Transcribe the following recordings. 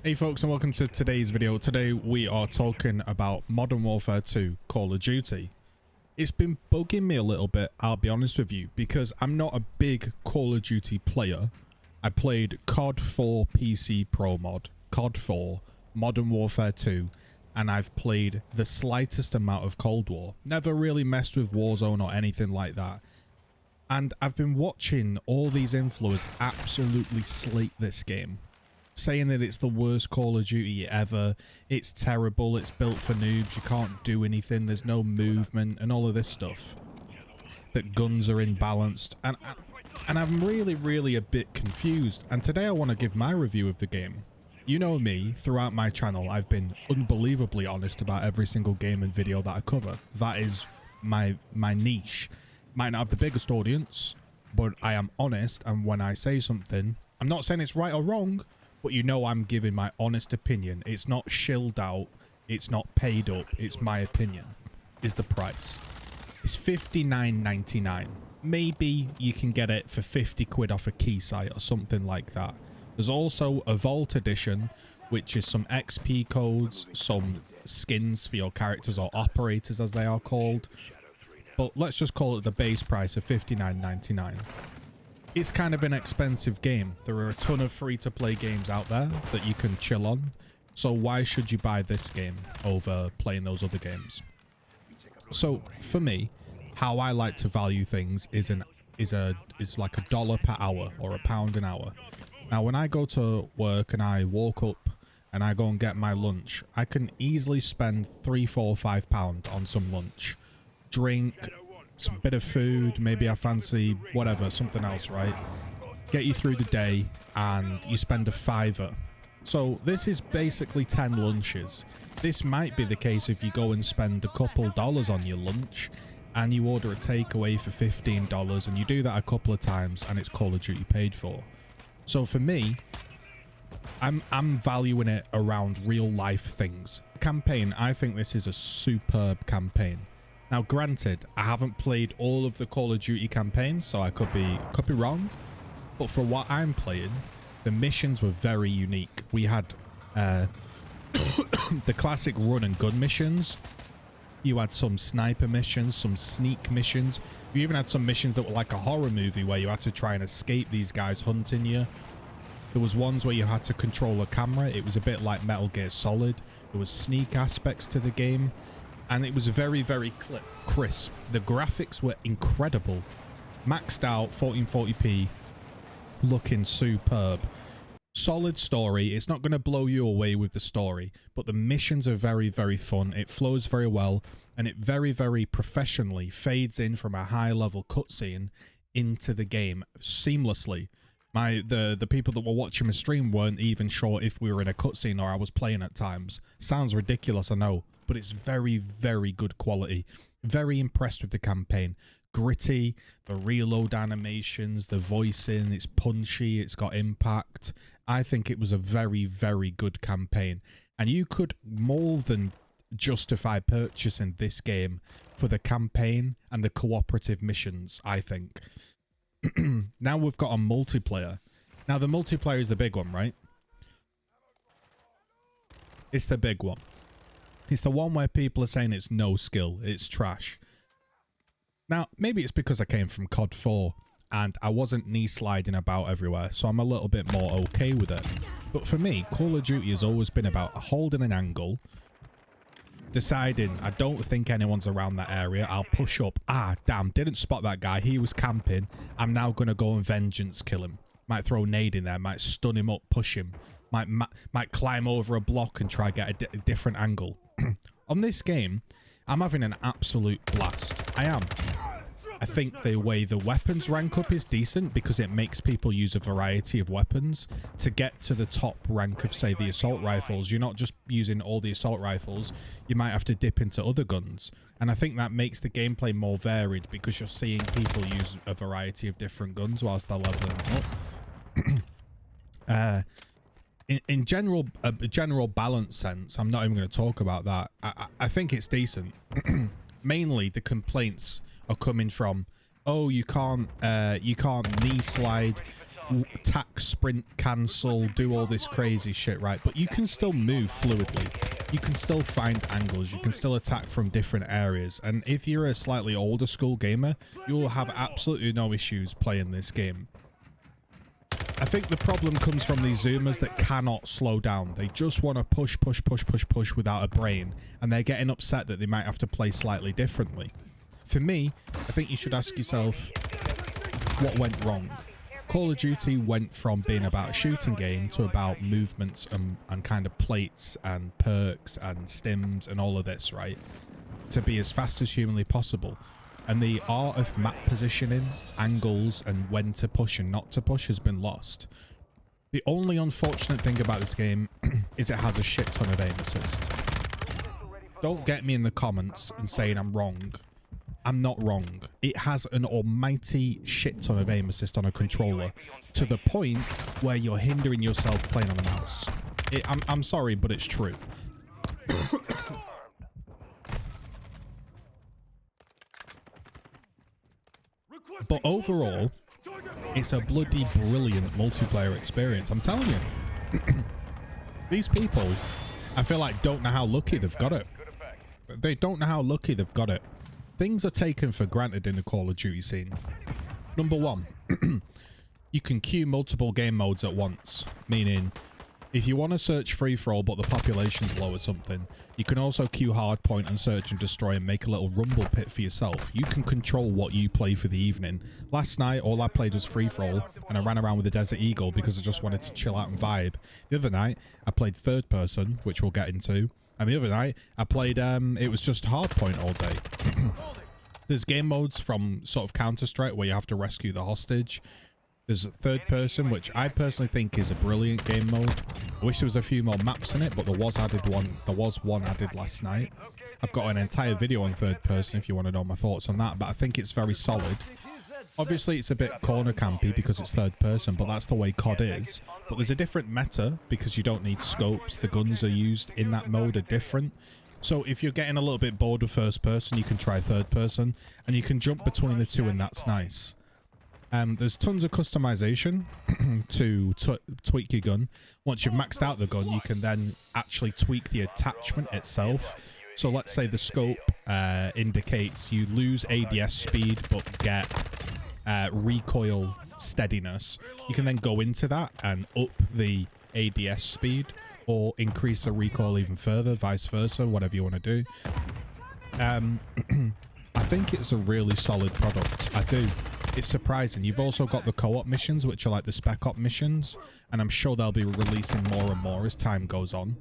Hey folks, and welcome to today's video. Today we are talking about Modern Warfare 2 Call of Duty. It's been bugging me a little bit, I'll be honest with you, because I'm not a big Call of Duty player. I played COD 4 PC Pro Mod, COD 4, Modern Warfare 2, and I've played the slightest amount of Cold War. Never really messed with Warzone or anything like that. And I've been watching all these influencers absolutely slate this game, saying that it's the worst Call of Duty ever, it's terrible, it's built for noobs, you can't do anything, there's no movement, and all of this stuff. That guns are imbalanced, and I'm really a bit confused. And today I want to give my review of the game. You know me, throughout my channel, I've been unbelievably honest about every single game and video that I cover. That is my niche. Might not have the biggest audience, but I am honest, and when I say something, I'm not saying it's right or wrong, but you know I'm giving my honest opinion. It's not shilled out, it's not paid up, it's my opinion, is the price. It's $59.99. Maybe you can get it for 50 quid off a key site or something like that. There's also a Vault Edition, which is some XP codes, some skins for your characters, or operators as they are called. But let's just call it the base price of $59.99. It's kind of an expensive game. There are a ton of free-to-play games out there that you can chill on. So why should you buy this game over playing those other games? So for me, how I like to value things is like $1 per hour or £1 an hour. Now, when I go to work and I walk up and I go and get my lunch, I can easily spend £3, £4, £5 on some lunch, drink, some bit of food, maybe I fancy whatever, something else, right? Get you through the day, and you spend a £5. So this is basically 10 lunches. This might be the case if you go and spend a couple dollars on your lunch and you order a takeaway for $15, and you do that a couple of times and it's Call of Duty paid for. So for me, I'm valuing it around real life things. Campaign, I think this is a superb campaign. Now, granted, I haven't played all of the Call of Duty campaigns, so I could be wrong. But for what I'm playing, the missions were very unique. We had the classic run and gun missions. You had some sniper missions, some sneak missions. You even had some missions that were like a horror movie where you had to try and escape these guys hunting you. There was ones where you had to control a camera. It was a bit like Metal Gear Solid. There was sneak aspects to the game. And it was very crisp. The graphics were incredible. Maxed out 1440p, looking superb. Solid story. It's not going to blow you away with the story, but the missions are very fun. It flows very well, and it very professionally fades in from a high-level cutscene into the game seamlessly. The people that were watching my stream weren't even sure if we were in a cutscene or I was playing at times. Sounds ridiculous, I know, but it's very good quality. Very impressed with the campaign. Gritty, the reload animations, the voicing, it's punchy, it's got impact. I think it was a very good campaign, and you could more than justify purchasing this game for the campaign and the cooperative missions, I think. Now we've got a multiplayer. Now the multiplayer is the big one, right? It's the big one. It's the one where people are saying it's no skill, it's trash. Now, maybe it's because I came from COD 4 and I wasn't knee sliding about everywhere, so I'm a little bit more okay with it. But for me, Call of Duty has always been about holding an angle, deciding I don't think anyone's around that area, I'll push up. Ah, damn, didn't spot that guy, he was camping. I'm now going to go and vengeance kill him. Might throw a nade in there, might stun him up, push him. Might climb over a block and try get a different angle. On this game, I'm having an absolute blast. I am. I think the way the weapons rank up is decent because it makes people use a variety of weapons to get to the top rank of, say, the assault rifles. You're not just using all the assault rifles. You might have to dip into other guns. And I think that makes the gameplay more varied because you're seeing people use a variety of different guns whilst they're leveling up. In general, a general balance sense, I'm not even going to talk about that. I think it's decent. Mainly, the complaints are coming from, oh, you can't knee slide, tack, sprint, cancel, do all this crazy shit, right? But you can still move fluidly. You can still find angles. You can still attack from different areas. And if you're a slightly older school gamer, you will have absolutely no issues playing this game. I think the problem comes from these Zoomers that cannot slow down. They just want to push, push, push, push, push without a brain. And they're getting upset that they might have to play slightly differently. For me, I think you should ask yourself what went wrong. Call of Duty went from being about a shooting game to about movements and kind of plates and perks and stims and all of this, right? To be as fast as humanly possible. And the art of map positioning, angles, and when to push and not to push has been lost. The only unfortunate thing about this game is it has a shit ton of aim assist. Don't get me in the comments and saying I'm wrong. I'm not wrong. It has an almighty shit ton of aim assist on a controller to the point where you're hindering yourself playing on a mouse. I'm sorry, but it's true. But overall, it's a bloody brilliant multiplayer experience. I'm telling you. These people, I feel like, don't know how lucky they've got it. They don't know how lucky they've got it. Things are taken for granted in the Call of Duty scene. Number one, you can queue multiple game modes at once, meaning if you want to search free-for-all but the population's low or something, you can also queue hardpoint and search and destroy and make a little rumble pit for yourself. You can control what you play for the evening. Last night, all I played was free-for-all, and I ran around with the Desert Eagle because I just wanted to chill out and vibe. The other night, I played third person, which we'll get into. And the other night, I played, it was just hardpoint all day. There's game modes from sort of Counter-Strike where you have to rescue the hostage. There's third person, which I personally think is a brilliant game mode. I wish there was a few more maps in it, but there was one added last night. I've got an entire video on third person if you want to know my thoughts on that, but I think it's very solid. Obviously, it's a bit corner campy because it's third person, but that's the way COD is. But there's a different meta because you don't need scopes. The guns are used in that mode are different. So if you're getting a little bit bored of first person, you can try third person, and you can jump between the two, and that's nice. There's tons of customization to tweak your gun. Once you've maxed out the gun, you can then actually tweak the attachment itself. So let's say the scope indicates you lose ADS speed but get recoil steadiness. You can then go into that and up the ADS speed or increase the recoil even further, vice versa, whatever you want to do. I think it's a really solid product. I do. It's surprising. You've also got the co-op missions, which are like the spec op missions, and I'm sure they'll be releasing more and more as time goes on.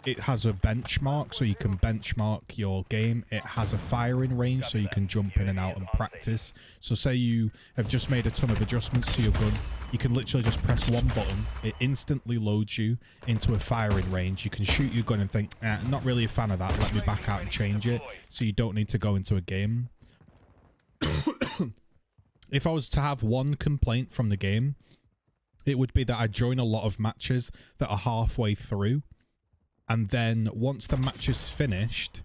It has a benchmark, so you can benchmark your game. It has a firing range, so you can jump in and out and practice. So say you have just made a ton of adjustments to your gun, you can literally just press one button. It instantly loads you into a firing range. You can shoot your gun and think, not really a fan of that, let me back out and change it. So you don't need to go into a game. If I was to have one complaint from the game, it would be that I join a lot of matches that are halfway through. And then once the match is finished,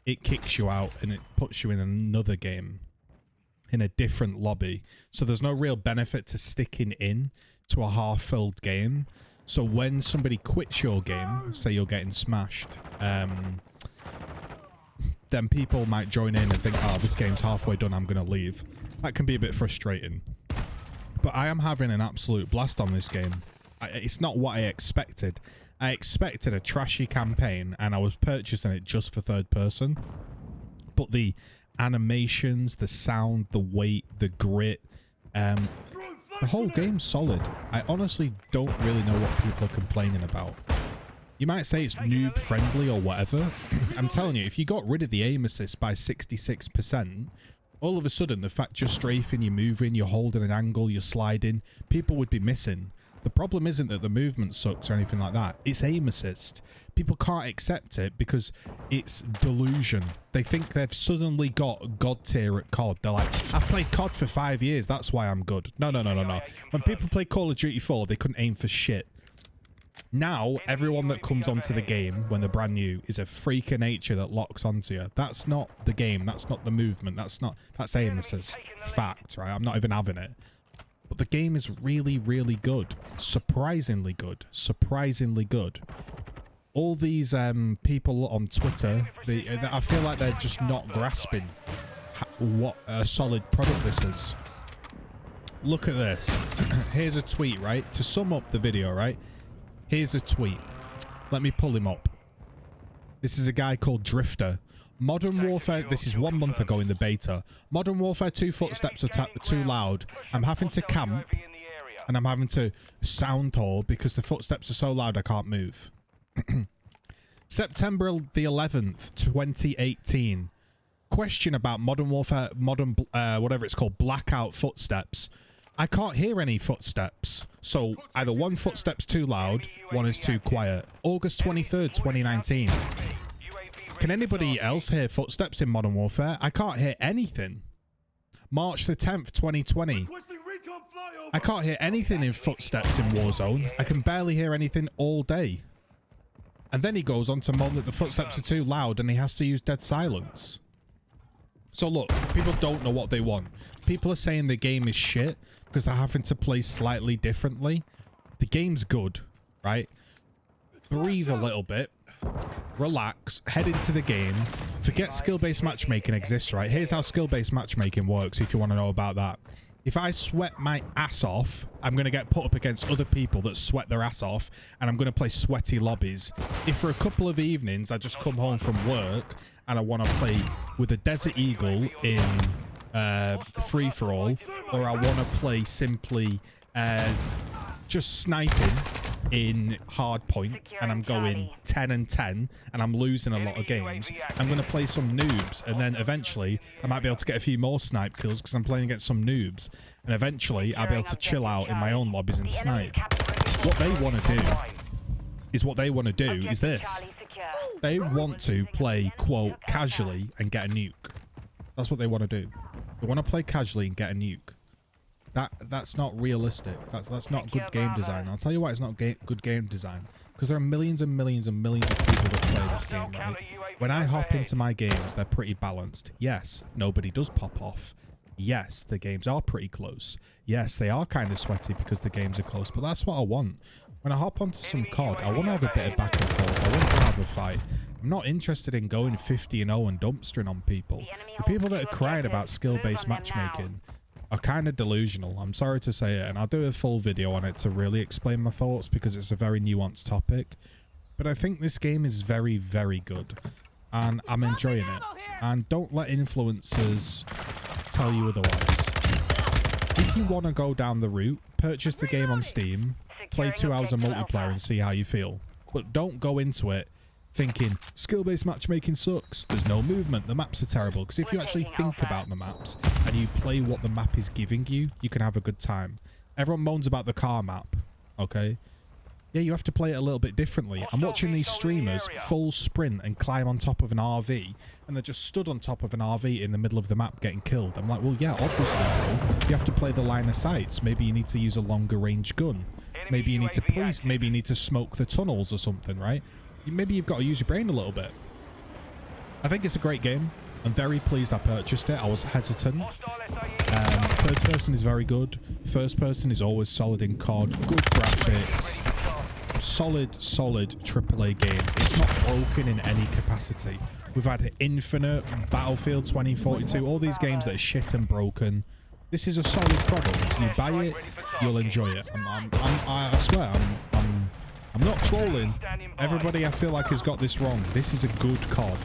it kicks you out and it puts you in another game in a different lobby. So there's no real benefit to sticking in to a half-filled game. So when somebody quits your game, say you're getting smashed, then people might join in and think, oh, this game's halfway done, I'm going to leave. That can be a bit frustrating. But I am having an absolute blast on this game. It's not what I expected. I expected a trashy campaign, and I was purchasing it just for third person. But the animations, the sound, the weight, the grit, the whole game's solid. I honestly don't really know what people are complaining about. You might say it's noob friendly or whatever. I'm telling you, if you got rid of the aim assist by 66%, all of a sudden the fact you're strafing, you're moving, you're holding an angle, you're sliding, people would be missing. The problem isn't that the movement sucks or anything like that. It's aim assist. People can't accept it because it's delusion. They think they've suddenly got God tier at COD. They're like, I've played COD for 5 years. That's why I'm good. No. When people play Call of Duty 4, they couldn't aim for shit. Now, everyone that comes onto the game when they're brand new is a freak of nature that locks onto you. That's not the game. That's not the movement. That's aim assist. Fact, right? I'm not even having it. But the game is really, really good. Surprisingly good. Surprisingly good. All these people on Twitter, I feel like they're just not grasping what a solid product this is. Look at this. Here's a tweet, right? To sum up the video, right? Here's a tweet. Let me pull him up. This is a guy called Drifter. Modern Warfare, this is 1 month ago in the beta. Modern Warfare 2 footsteps are too loud. I'm having to camp and I'm having to sound haul because the footsteps are so loud I can't move. September the 11th, 2018. Question about Modern Warfare, whatever it's called, blackout footsteps. I can't hear any footsteps. So either one footstep's too loud, one is too quiet. August 23rd, 2019. Can anybody else hear footsteps in Modern Warfare? I can't hear anything. March the 10th, 2020. I can't hear anything in footsteps in Warzone. I can barely hear anything all day. And then he goes on to moan that the footsteps are too loud and he has to use dead silence. So look, people don't know what they want. People are saying the game is shit because they're having to play slightly differently. The game's good, right? Breathe a little bit. Relax, head into the game, forget skill-based matchmaking exists, right? Here's how skill-based matchmaking works if you want to know about that. If I sweat my ass off, I'm going to get put up against other people that sweat their ass off, and I'm going to play sweaty lobbies. If for a couple of evenings I just come home from work and I want to play with a Desert Eagle in free-for-all, or I want to play simply just sniping in hardpoint, and I'm going 10 and 10 and I'm losing a lot of games, I'm going to play some noobs, and then eventually I might be able to get a few more snipe kills because I'm playing against some noobs, and eventually I'll be able to chill out in my own lobbies and snipe. What they want to do is this. They want to play, quote, casually and get a nuke. That's what they want to do. They want to play casually and get a nuke. That's not realistic. That's not good game design. I'll tell you why it's not good game design. Because there are millions and millions and millions of people that play this game, right? When I hop into my games, they're pretty balanced. Yes, nobody does pop off. Yes, the games are pretty close. Yes, they are kind of sweaty because the games are close, but that's what I want. When I hop onto some COD, I want to have a bit of back and forth. I want to have a fight. I'm not interested in going 50-0 and dumpstering on people. The people that are crying about skill-based matchmaking are kind of delusional. I'm sorry to say it, and I'll do a full video on it to really explain my thoughts because it's a very nuanced topic. But I think this game is very, very good, and I'm enjoying it. And don't let influencers tell you otherwise. If you want to go down the route, purchase the game on Steam, play 2 hours of multiplayer and see how you feel. But don't go into it thinking skill-based matchmaking sucks, there's no movement, the maps are terrible. Because if you actually think about the maps and you play what the map is giving you, you can have a good time. Everyone moans about the car map, okay? Yeah, you have to play it a little bit differently. I'm watching these streamers full sprint and climb on top of an RV, and they're just stood on top of an RV in the middle of the map getting killed. I'm like, well, yeah, obviously, bro. You have to play the line of sights. Maybe you need to use a longer range gun. Maybe you need to maybe you need to smoke the tunnels or something, right? Maybe you've got to use your brain a little bit. I think it's a great game. I'm very pleased I purchased it. I was hesitant. Third person is very good. First person is always solid in COD. Good graphics. Solid AAA game. It's not broken in any capacity. We've had Infinite, Battlefield 2042, all these games that are shit and broken. This is a solid product. You buy it, you'll enjoy it. I swear, I'm not trolling. Everybody I feel like has got this wrong. This is a good COD.